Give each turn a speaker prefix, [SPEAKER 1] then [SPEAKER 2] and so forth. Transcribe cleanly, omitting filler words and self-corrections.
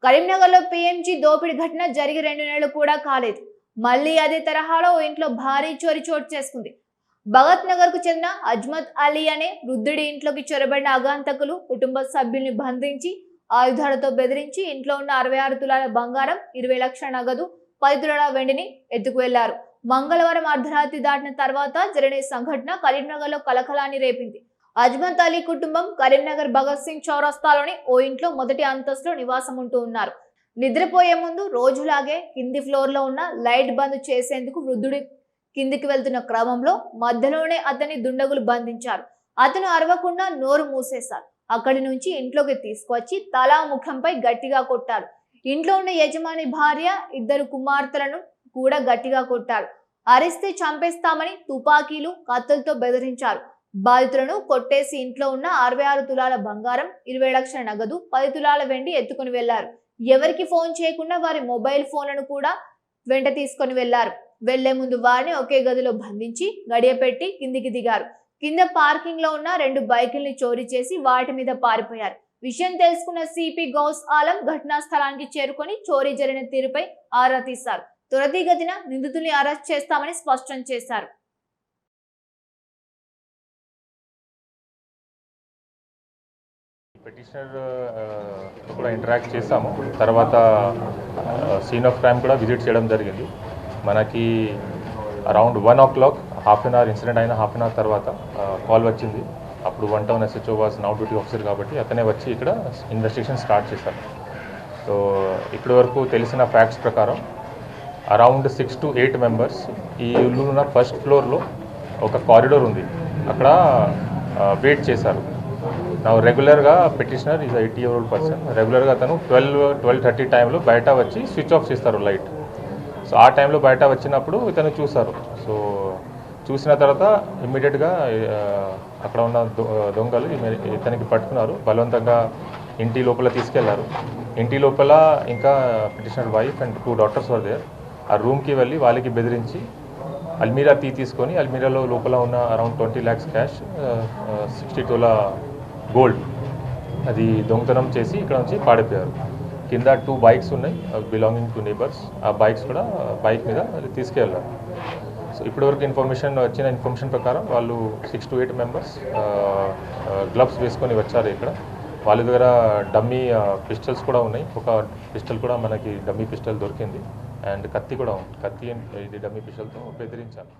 [SPEAKER 1] కరీంనగర్లో పీఎంజీ దోపిడీ ఘటన జరిగి 2 నెలలు కూడా కాలేదు. మళ్ళీ అదే తరహాలో ఓ ఇంట్లో భారీ చోరీ చోటు చేసుకుంది. భగత్ నగర్ కు చెందిన అజ్మత్ అలీ అనే వృద్ధుడి ఇంట్లోకి చొరబడిన ఆగంతకులు కుటుంబ సభ్యుల్ని బంధించి ఆయుధాలతో బెదిరించి ఇంట్లో ఉన్న 66 తులాల బంగారం, 20 లక్షల నగదు, 10 తులాల వెండిని ఎత్తుకు వెళ్లారు. మంగళవారం అర్ధరాత్రి దాటిన తర్వాత జరిగిన సంఘటన కరీంనగర్లో కలకలాన్ని రేపింది. అజ్మత్ అలీ కుటుంబం కరీంనగర్ భగత్ సింగ్ చౌరస్తాలోని ఓ ఇంట్లో మొదటి అంతస్తులో నివాసం ఉంటూ ఉన్నారు. నిద్రపోయే ముందు రోజులాగే కింది ఫ్లోర్ లో ఉన్న లైట్ బంద్ చేసేందుకు వృద్ధుడి కిందికి వెళ్తున్న క్రమంలో మధ్యలోనే అతన్ని దుండగులు బంధించారు. అతను అరవకుండా నోరు మూసేశారు. అక్కడి నుంచి ఇంట్లోకి తీసుకొచ్చి తలా ముఖంపై గట్టిగా కొట్టారు. ఇంట్లో ఉన్న యజమాని భార్య, 2 కుమార్తెలను కూడా గట్టిగా కొట్టారు. అరిస్తే చంపేస్తామని తుపాకీలు, కత్తులతో బెదిరించారు. బాధితులను కొట్టేసి ఇంట్లో ఉన్న 66 తులాల బంగారం, 20 లక్షల నగదు, 10 తులాల వెండి ఎత్తుకుని వెళ్లారు. ఎవరికి ఫోన్ చేయకుండా వారి మొబైల్ ఫోన్లను కూడా వెంట తీసుకొని వెళ్లారు. వెళ్లే ముందు వారిని ఒకే గదిలో బంధించి గడియపెట్టి కిందికి దిగారు. కింద పార్కింగ్ లో ఉన్న 2 బైకుల్ని చోరీ చేసి వాటి మీద పారిపోయారు. విషయం తెలుసుకున్న సిపి గౌస్ ఆలం ఘటనా స్థలానికి చేరుకొని చోరీ జరిగిన తీరుపై ఆరా తీశారు. త్వరితగతిన నిందితుల్ని అరెస్ట్ చేస్తామని స్పష్టం చేశారు.
[SPEAKER 2] పిటిషనర్ కూడా ఇంటరాక్ట్ చేసాము. తర్వాత సీన్ ఆఫ్ క్రైమ్ కూడా విజిట్ చేయడం జరిగింది. మనకి around 1 o'clock half an hour incident అయిన హాఫ్ అన్ అవర్ తర్వాత కాల్ వచ్చింది. అప్పుడు 1 Town SHO was now duty officer కాబట్టి అతనే వచ్చి ఇక్కడ ఇన్వెస్టిగేషన్ స్టార్ట్ చేశారు. సో ఇప్పటి వరకు తెలిసిన ఫ్యాక్ట్స్ ప్రకారం అరౌండ్ 6 to 8 మెంబర్స్ ఈ ఇల్లు ఉన్న ఫస్ట్ ఫ్లోర్లో ఒక కారిడోర్ ఉంది, అక్కడ వెయిట్ చేశారు. నా రెగ్యులర్గా పిటిషనర్ ఈజ్ 80-year-old పర్సన్. రెగ్యులర్గా అతను 12-12:30 టైంలో బయట వచ్చి స్విచ్ ఆఫ్ చేస్తారు లైట్. సో ఆ టైంలో బయట వచ్చినప్పుడు ఇతను చూశారు. సో చూసిన తర్వాత ఇమ్మీడియట్గా అక్కడ ఉన్న దొంగలు ఇతనికి పట్టుకున్నారు. బలవంతంగా ఇంటి లోపల తీసుకెళ్లారు. ఇంటి లోపల ఇంకా petitioner wife and 2 daughters were there. ఆ రూమ్కి వెళ్ళి వాళ్ళకి బెదిరించి అల్మీరా తీసుకొని అల్మీరాలో లోపల ఉన్న అరౌండ్ 20 lakhs క్యాష్, 60 తులా గోల్డ్ అది దొంగతనం చేసి ఇక్కడ నుంచి పాడిపోయారు. కింద 2 bikes ఉన్నాయి, బిలాంగింగ్ టు నేబర్స్. ఆ బైక్స్ కూడా బైక్ మీద తీసుకెళ్ళారు. సో ఇప్పటివరకు వచ్చిన ఇన్ఫర్మేషన్ ప్రకారం వాళ్ళు 6 to 8 మెంబర్స్ గ్లవ్స్ వేసుకొని వచ్చారు. ఇక్కడ వాళ్ళ దగ్గర డమ్మీ పిస్టల్స్ కూడా ఉన్నాయి. ఒక పిస్టల్ కూడా మనకి డమ్మీ పిస్టల్ దొరికింది అండ్ కత్తి కూడా ఉంది. కత్తి ఇది డమ్మీ పిస్టల్తో బెదిరించారు.